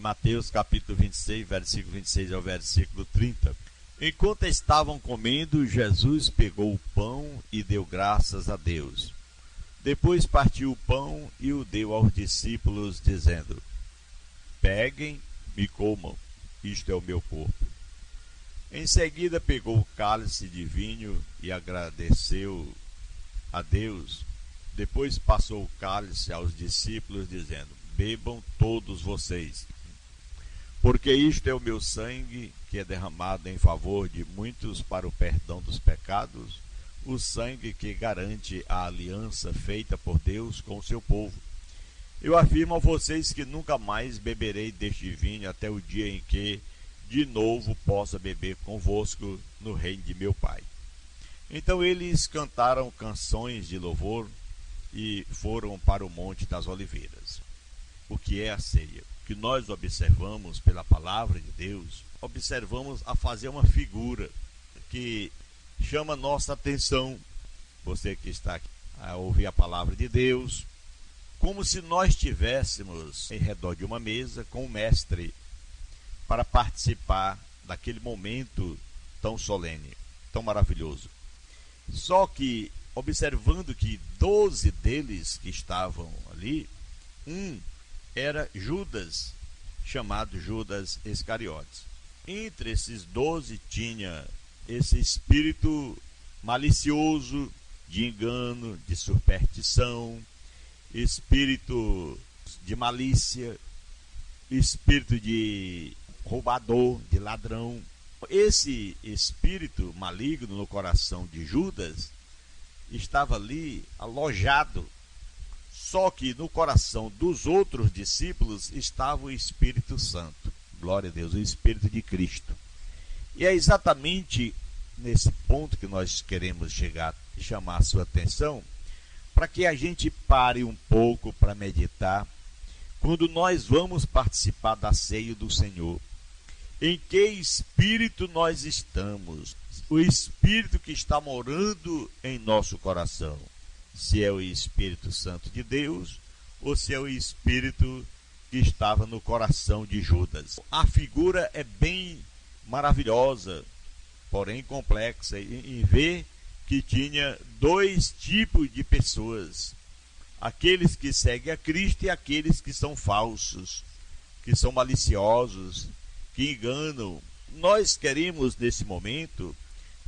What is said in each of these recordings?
Mateus capítulo 26, versículo 26 ao versículo 30. Enquanto estavam comendo, Jesus pegou o pão e deu graças a Deus. Depois partiu o pão e o deu aos discípulos, dizendo: Peguem e comam, isto é o meu corpo. Em seguida pegou o cálice de vinho e agradeceu a Deus. Depois passou o cálice aos discípulos, dizendo: Bebam todos vocês, porque isto é o meu sangue, que é derramado em favor de muitos para o perdão dos pecados, o sangue que garante a aliança feita por Deus com o seu povo. Eu afirmo a vocês que nunca mais beberei deste vinho até o dia em que de novo possa beber convosco no reino de meu Pai. Então eles cantaram canções de louvor e foram para o Monte das Oliveiras. O que é a ceia? Que nós observamos pela palavra de Deus, observamos a fazer uma figura que chama nossa atenção. Você que está aqui a ouvir a palavra de Deus, como se nós estivéssemos em redor de uma mesa com o mestre para participar daquele momento tão solene, tão maravilhoso. Só que, observando que 12 deles que estavam ali, era Judas, chamado Judas Iscariotes. Entre esses 12 tinha esse espírito malicioso, de engano, de superstição, espírito de malícia, espírito de roubador, de ladrão. Esse espírito maligno no coração de Judas estava ali alojado. Só que no coração dos outros discípulos estava o Espírito Santo. Glória a Deus, o Espírito de Cristo. E é exatamente nesse ponto que nós queremos chegar e chamar a sua atenção, para que a gente pare um pouco para meditar, quando nós vamos participar da ceia do Senhor. Em que espírito nós estamos? O Espírito que está morando em nosso coração. Se é o Espírito Santo de Deus, ou se é o Espírito que estava no coração de Judas. A figura é bem maravilhosa, porém complexa, em ver que tinha dois tipos de pessoas: aqueles que seguem a Cristo e aqueles que são falsos, que são maliciosos, que enganam. Nós queremos nesse momento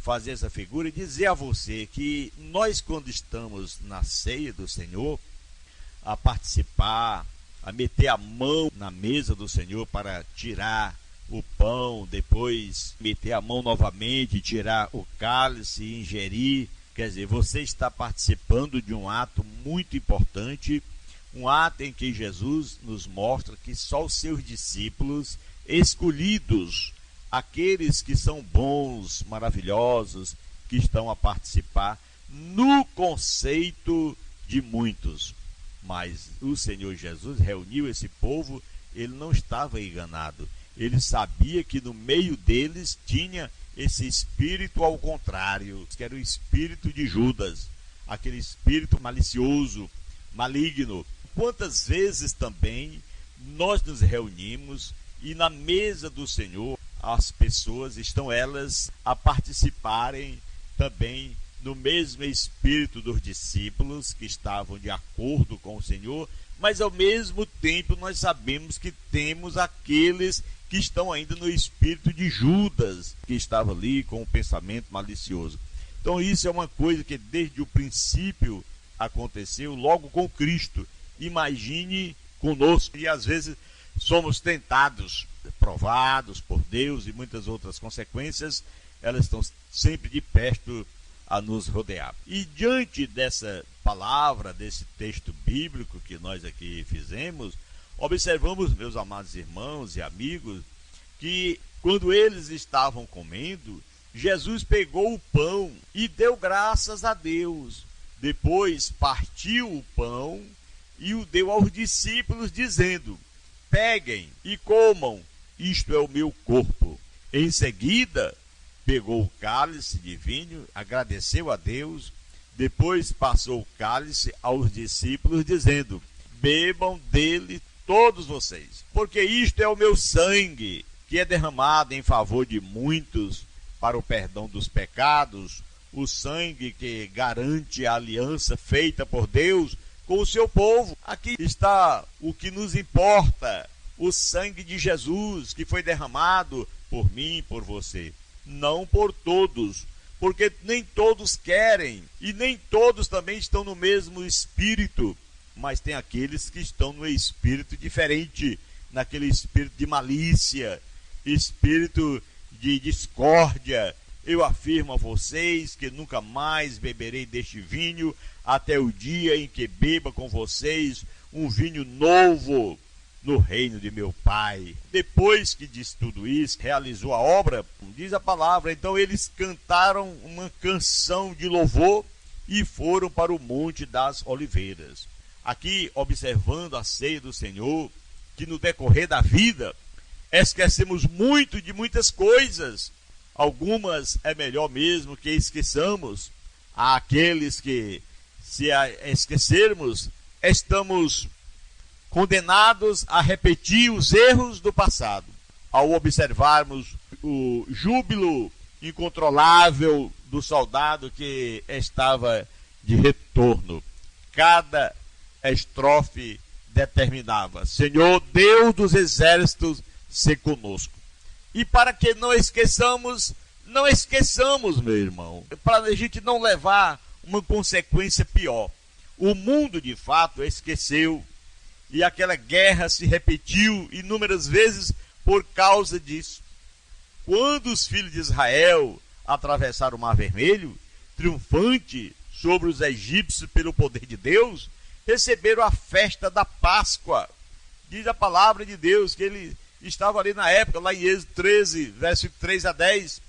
fazer essa figura e dizer a você que nós, quando estamos na ceia do Senhor, a participar, a meter a mão na mesa do Senhor para tirar o pão, depois meter a mão novamente, tirar o cálice e ingerir, quer dizer, você está participando de um ato muito importante, um ato em que Jesus nos mostra que só os seus discípulos escolhidos, aqueles que são bons, maravilhosos, que estão a participar no conceito de muitos. Mas o Senhor Jesus reuniu esse povo, ele não estava enganado. Ele sabia que no meio deles tinha esse espírito ao contrário, que era o espírito de Judas, aquele espírito malicioso, maligno. Quantas vezes também nós nos reunimos e na mesa do Senhor as pessoas estão elas a participarem também no mesmo espírito dos discípulos que estavam de acordo com o Senhor, mas ao mesmo tempo nós sabemos que temos aqueles que estão ainda no espírito de Judas, que estava ali com o pensamento malicioso. Então isso é uma coisa que desde o princípio aconteceu logo com Cristo. Imagine conosco, e às vezes somos tentados, provados por Deus, e muitas outras consequências, elas estão sempre de perto a nos rodear. E diante dessa palavra, desse texto bíblico que nós aqui fizemos, observamos, meus amados irmãos e amigos, que quando eles estavam comendo, Jesus pegou o pão e deu graças a Deus. Depois partiu o pão e o deu aos discípulos, dizendo: peguem e comam, isto é o meu corpo. Em seguida, pegou o cálice de vinho, agradeceu a Deus, depois passou o cálice aos discípulos, dizendo: bebam dele todos vocês, porque isto é o meu sangue, que é derramado em favor de muitos para o perdão dos pecados, o sangue que garante a aliança feita por Deus com o seu povo. Aqui está o que nos importa, o sangue de Jesus que foi derramado por mim e por você, não por todos, porque nem todos querem e nem todos também estão no mesmo espírito, mas tem aqueles que estão no espírito diferente, naquele espírito de malícia, espírito de discórdia. Eu afirmo a vocês que nunca mais beberei deste vinho até o dia em que beba com vocês um vinho novo no reino de meu Pai. Depois que disse tudo isso, realizou a obra, diz a palavra, então eles cantaram uma canção de louvor e foram para o Monte das Oliveiras. Aqui, observando a ceia do Senhor, que no decorrer da vida esquecemos muito de muitas coisas. Algumas é melhor mesmo que esqueçamos. Há aqueles que, se esquecermos, estamos condenados a repetir os erros do passado. Ao observarmos o júbilo incontrolável do soldado que estava de retorno, cada estrofe determinava: Senhor Deus dos exércitos, se conosco. E para que não esqueçamos, meu irmão, para a gente não levar uma consequência pior. O mundo de fato esqueceu, e aquela guerra se repetiu inúmeras vezes por causa disso. Quando os filhos de Israel atravessaram o Mar Vermelho, triunfante sobre os egípcios pelo poder de Deus, receberam a festa da Páscoa. Diz a palavra de Deus que ele estava ali na época, lá em Êxodo 13, versículo 3 a 10.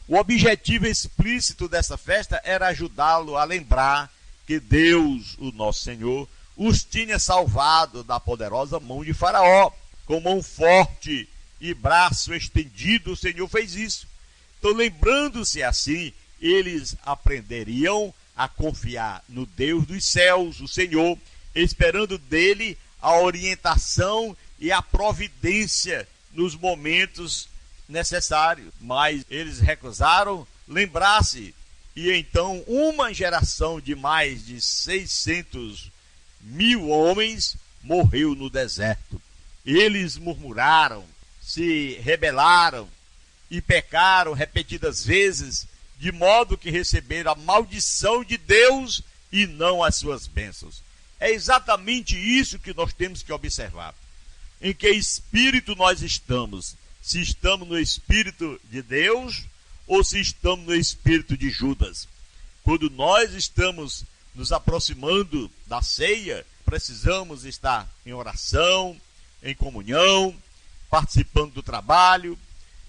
O objetivo explícito dessa festa era ajudá-lo a lembrar que Deus, o nosso Senhor, os tinha salvado da poderosa mão de Faraó. Com mão forte e braço estendido, o Senhor fez isso. Então, lembrando-se assim, eles aprenderiam a confiar no Deus dos céus, o Senhor, esperando dele a orientação e a providência nos momentos necessários. Mas eles recusaram lembrar-se, e então uma geração de mais de 600 mil homens morreu no deserto. Eles murmuraram, se rebelaram e pecaram repetidas vezes, de modo que receberam a maldição de Deus e não as suas bênçãos. É exatamente isso que nós temos que observar. Em que espírito nós estamos? Se estamos no espírito de Deus ou se estamos no espírito de Judas? Quando nós estamos nos aproximando da ceia, precisamos estar em oração, em comunhão, participando do trabalho,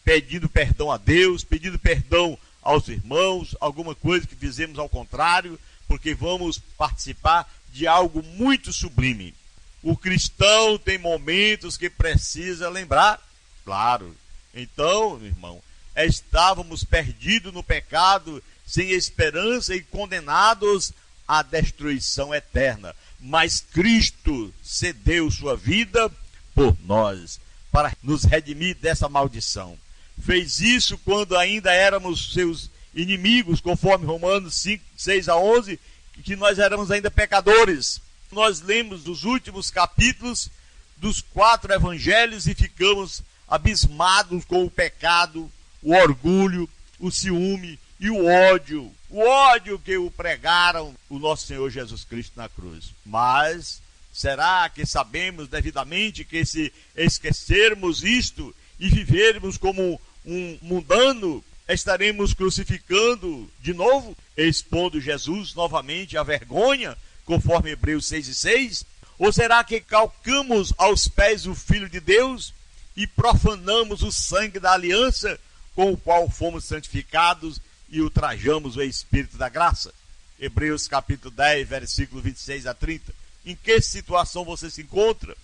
pedindo perdão a Deus, pedindo perdão aos irmãos, alguma coisa que fizemos ao contrário, porque vamos participar de algo muito sublime. O cristão tem momentos que precisa lembrar, claro. Então, meu irmão, estávamos perdidos no pecado, sem esperança e condenados à destruição eterna. Mas Cristo cedeu sua vida por nós, para nos redimir dessa maldição. Fez isso quando ainda éramos seus inimigos, conforme Romanos 5, 6 a 11, que nós éramos ainda pecadores. Nós lemos dos últimos capítulos dos 4 evangelhos e ficamos abismados com o pecado, o orgulho, o ciúme e o ódio. O ódio que o pregaram o nosso Senhor Jesus Cristo na cruz. Mas será que sabemos devidamente que se esquecermos isto e vivermos como um mundano, estaremos crucificando de novo, expondo Jesus novamente à vergonha, conforme Hebreus 6 e 6? Ou será que calcamos aos pés o Filho de Deus e profanamos o sangue da aliança com o qual fomos santificados e ultrajamos o Espírito da graça? Hebreus capítulo 10, versículo 26 a 30. Em que situação você se encontra?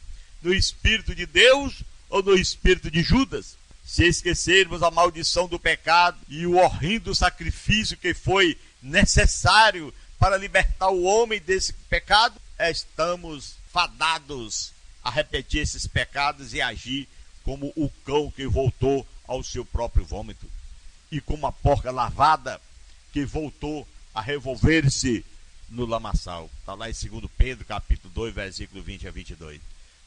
No Espírito de Deus ou no Espírito de Judas? Se esquecermos a maldição do pecado e o horrendo sacrifício que foi necessário para libertar o homem desse pecado, estamos fadados a repetir esses pecados e agir como o cão que voltou ao seu próprio vômito, e como a porca lavada que voltou a revolver-se no lamaçal. Está lá em 2 Pedro, capítulo 2, versículo 20 a 22.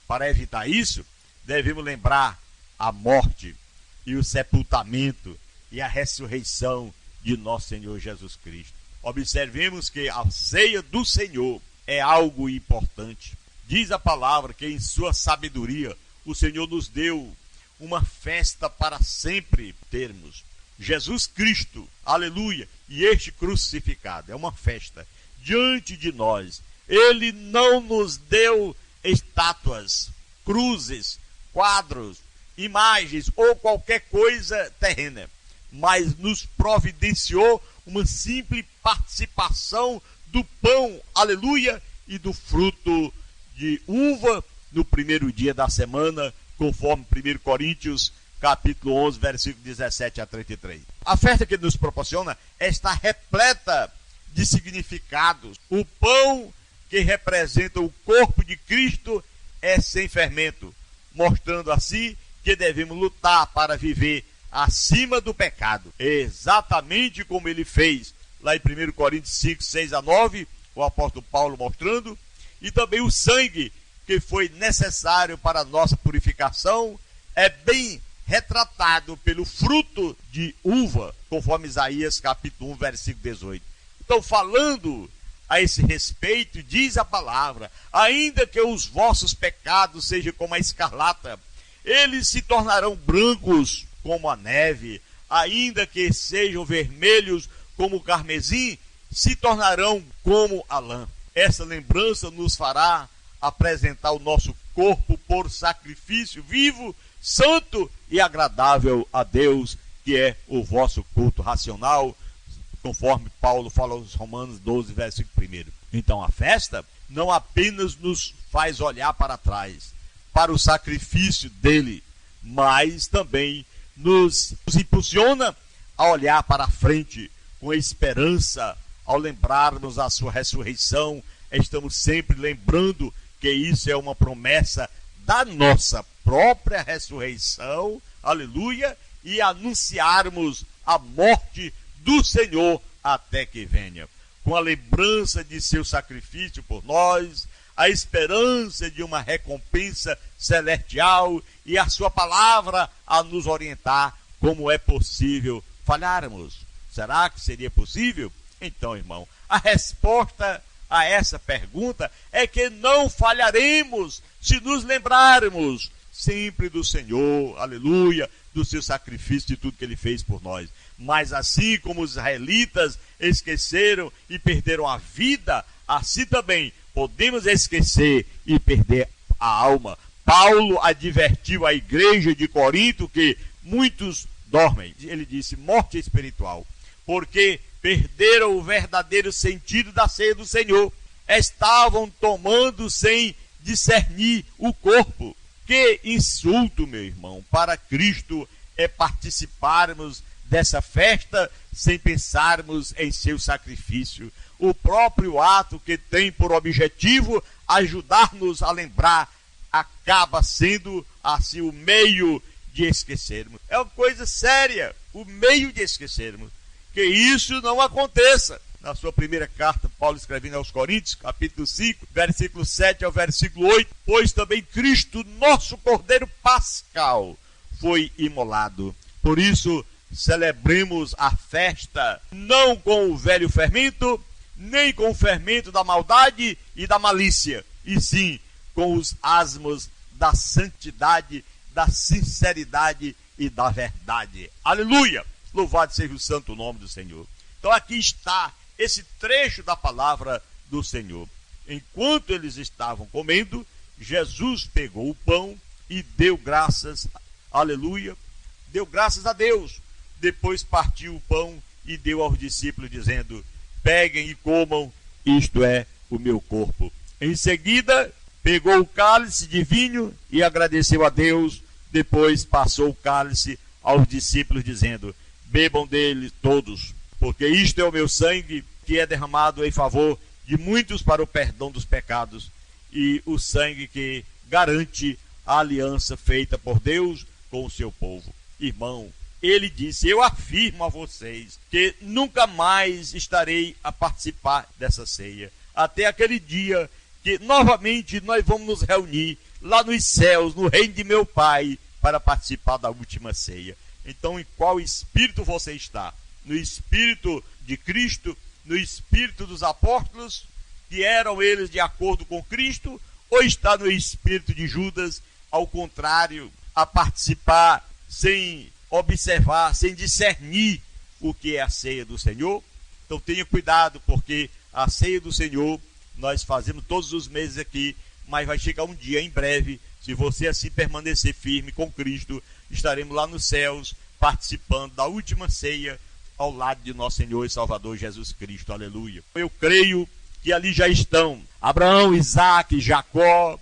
Para evitar isso, devemos lembrar a morte e o sepultamento e a ressurreição de nosso Senhor Jesus Cristo. Observemos que a ceia do Senhor é algo importante. Diz a palavra que em sua sabedoria o Senhor nos deu uma festa para sempre termos. Jesus Cristo, aleluia, e este crucificado, é uma festa diante de nós. Ele não nos deu estátuas, cruzes, quadros, imagens ou qualquer coisa terrena, mas nos providenciou uma simples participação do pão, aleluia, e do fruto de uva no primeiro dia da semana, conforme 1 Coríntios, capítulo 11, versículo 17 a 33. A festa que ele nos proporciona está repleta de significados. O pão que representa o corpo de Cristo é sem fermento, mostrando assim que devemos lutar para viver acima do pecado, exatamente como ele fez lá em 1 Coríntios 5, 6 a 9, o apóstolo Paulo mostrando, e também o sangue que foi necessário para a nossa purificação é bem retratado pelo fruto de uva, conforme Isaías capítulo 1, versículo 18. Então, falando a esse respeito, diz a palavra: ainda que os vossos pecados sejam como a escarlata, eles se tornarão brancos como a neve, ainda que sejam vermelhos como o carmesim, se tornarão como a lã. Essa lembrança nos fará apresentar o nosso corpo por sacrifício vivo, santo e agradável a Deus, que é o vosso culto racional, conforme Paulo fala aos Romanos 12, versículo 1. Então a festa não apenas nos faz olhar para trás, para o sacrifício dele, mas também nos impulsiona a olhar para a frente com esperança. Ao lembrarmos a sua ressurreição, estamos sempre lembrando que isso é uma promessa da nossa própria ressurreição, aleluia, e anunciarmos a morte do Senhor até que venha. Com a lembrança de seu sacrifício por nós, a esperança de uma recompensa celestial e a sua palavra a nos orientar como é possível falharmos. Será que seria possível? Então, irmão, a resposta a essa pergunta é que não falharemos se nos lembrarmos sempre do Senhor, aleluia, do seu sacrifício, de tudo que ele fez por nós. Mas assim como os israelitas esqueceram e perderam a vida, assim também podemos esquecer e perder a alma. Paulo advertiu a igreja de Corinto que muitos dormem. Ele disse: morte espiritual, porque perderam o verdadeiro sentido da ceia do Senhor. Estavam tomando sem discernir o corpo. Que insulto, meu irmão, para Cristo é participarmos dessa festa sem pensarmos em seu sacrifício. O próprio ato que tem por objetivo ajudar-nos a lembrar acaba sendo assim o meio de esquecermos. É uma coisa séria, o meio de esquecermos. Que isso não aconteça. Na sua primeira carta, Paulo escrevendo aos Coríntios, capítulo 5, versículo 7 ao versículo 8, pois também Cristo, nosso Cordeiro Pascal, foi imolado. Por isso, celebremos a festa, não com o velho fermento, nem com o fermento da maldade e da malícia, e sim com os asmos da santidade, da sinceridade e da verdade. Aleluia! Louvado seja o santo nome do Senhor. Então aqui está esse trecho da palavra do Senhor. Enquanto eles estavam comendo, Jesus pegou o pão e deu graças, aleluia, deu graças a Deus. Depois partiu o pão e deu aos discípulos, dizendo: peguem e comam, isto é o meu corpo. Em seguida, pegou o cálice de vinho e agradeceu a Deus. Depois passou o cálice aos discípulos, dizendo: bebam dele todos, porque isto é o meu sangue, que é derramado em favor de muitos para o perdão dos pecados, e o sangue que garante a aliança feita por Deus com o seu povo. Irmão, ele disse: eu afirmo a vocês que nunca mais estarei a participar dessa ceia, até aquele dia que novamente nós vamos nos reunir lá nos céus, no reino de meu Pai, para participar da última ceia. Então, em qual espírito você está? No espírito de Cristo, no espírito dos apóstolos, que eram eles de acordo com Cristo, ou está no espírito de Judas, ao contrário, a participar sem observar, sem discernir o que é a ceia do Senhor? Então tenha cuidado, porque a ceia do Senhor nós fazemos todos os meses aqui, mas vai chegar um dia em breve, se você assim permanecer firme com Cristo, estaremos lá nos céus, participando da última ceia, ao lado de nosso Senhor e Salvador Jesus Cristo, aleluia. Eu creio que ali já estão Abraão, Isaac, Jacó,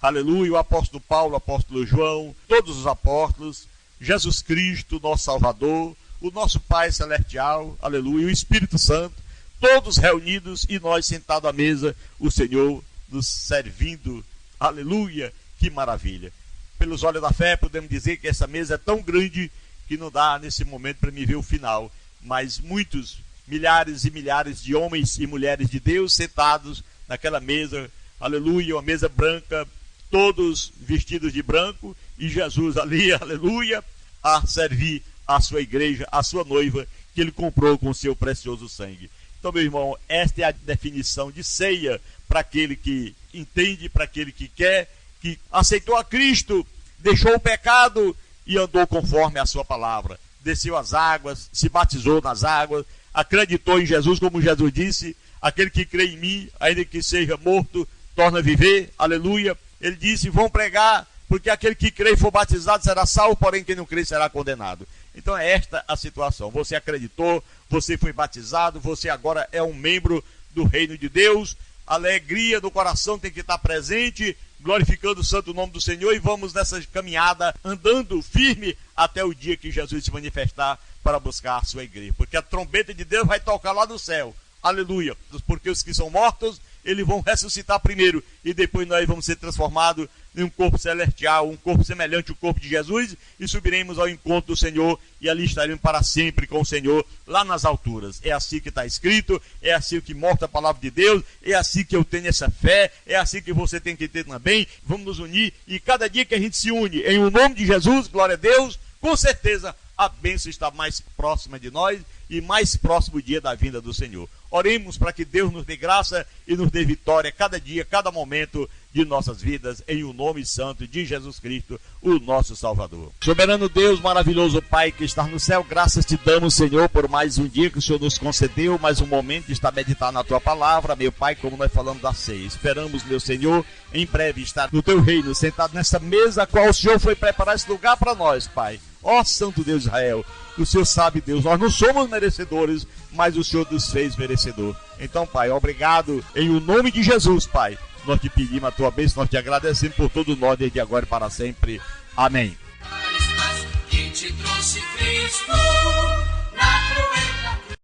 aleluia, o apóstolo Paulo, o apóstolo João, todos os apóstolos, Jesus Cristo, nosso Salvador, o nosso Pai Celestial, aleluia, o Espírito Santo, todos reunidos e nós sentados à mesa, o Senhor nos servindo, aleluia, que maravilha. Pelos olhos da fé podemos dizer que essa mesa é tão grande que não dá nesse momento para me ver o final, mas muitos, milhares e milhares de homens e mulheres de Deus sentados naquela mesa, aleluia, uma mesa branca, todos vestidos de branco, e Jesus ali, aleluia, a servir a sua igreja, a sua noiva, que ele comprou com o seu precioso sangue. Então, meu irmão, esta é a definição de ceia para aquele que entende, para aquele que quer, que aceitou a Cristo, deixou o pecado e andou conforme a sua palavra. Desceu as águas, se batizou nas águas, acreditou em Jesus, como Jesus disse: aquele que crê em mim, ainda que seja morto, torna a viver, aleluia. Ele disse: vão pregar, porque aquele que crê e for batizado será salvo, porém quem não crê será condenado. Então é esta a situação. Você acreditou, você foi batizado, você agora é um membro do reino de Deus. A alegria do coração tem que estar presente, glorificando o santo nome do Senhor, e vamos nessa caminhada andando firme até o dia que Jesus se manifestar para buscar a sua igreja, porque a trombeta de Deus vai tocar lá no céu, aleluia, porque os que são mortos, eles vão ressuscitar primeiro, e depois nós vamos ser transformados em um corpo celestial, um corpo semelhante ao corpo de Jesus, e subiremos ao encontro do Senhor, e ali estaremos para sempre com o Senhor, lá nas alturas. É assim que está escrito, é assim que mostra a palavra de Deus, é assim que eu tenho essa fé, é assim que você tem que ter também. Vamos nos unir, e cada dia que a gente se une em o nome de Jesus, glória a Deus, com certeza a bênção está mais próxima de nós, e mais próximo o dia da vinda do Senhor. Oremos para que Deus nos dê graça e nos dê vitória cada dia, cada momento de nossas vidas, em o nome santo de Jesus Cristo, o nosso Salvador. Soberano Deus, maravilhoso Pai que está no céu, graças te damos, Senhor, por mais um dia que o Senhor nos concedeu, mais um momento de estar meditando na tua palavra, meu Pai, como nós falamos da ceia. Esperamos, meu Senhor, em breve estar no teu reino, sentado nessa mesa, a qual o Senhor foi preparar esse lugar para nós, Pai. Ó Santo Deus de Israel, o Senhor sabe, Deus, nós não somos merecedores, mas o Senhor nos fez merecedor. Então, Pai, obrigado em o nome de Jesus, Pai. Nós te pedimos a tua bênção, nós te agradecemos por todo nós, desde agora e para sempre. Amém. Que te trouxe Cristo na crueldade.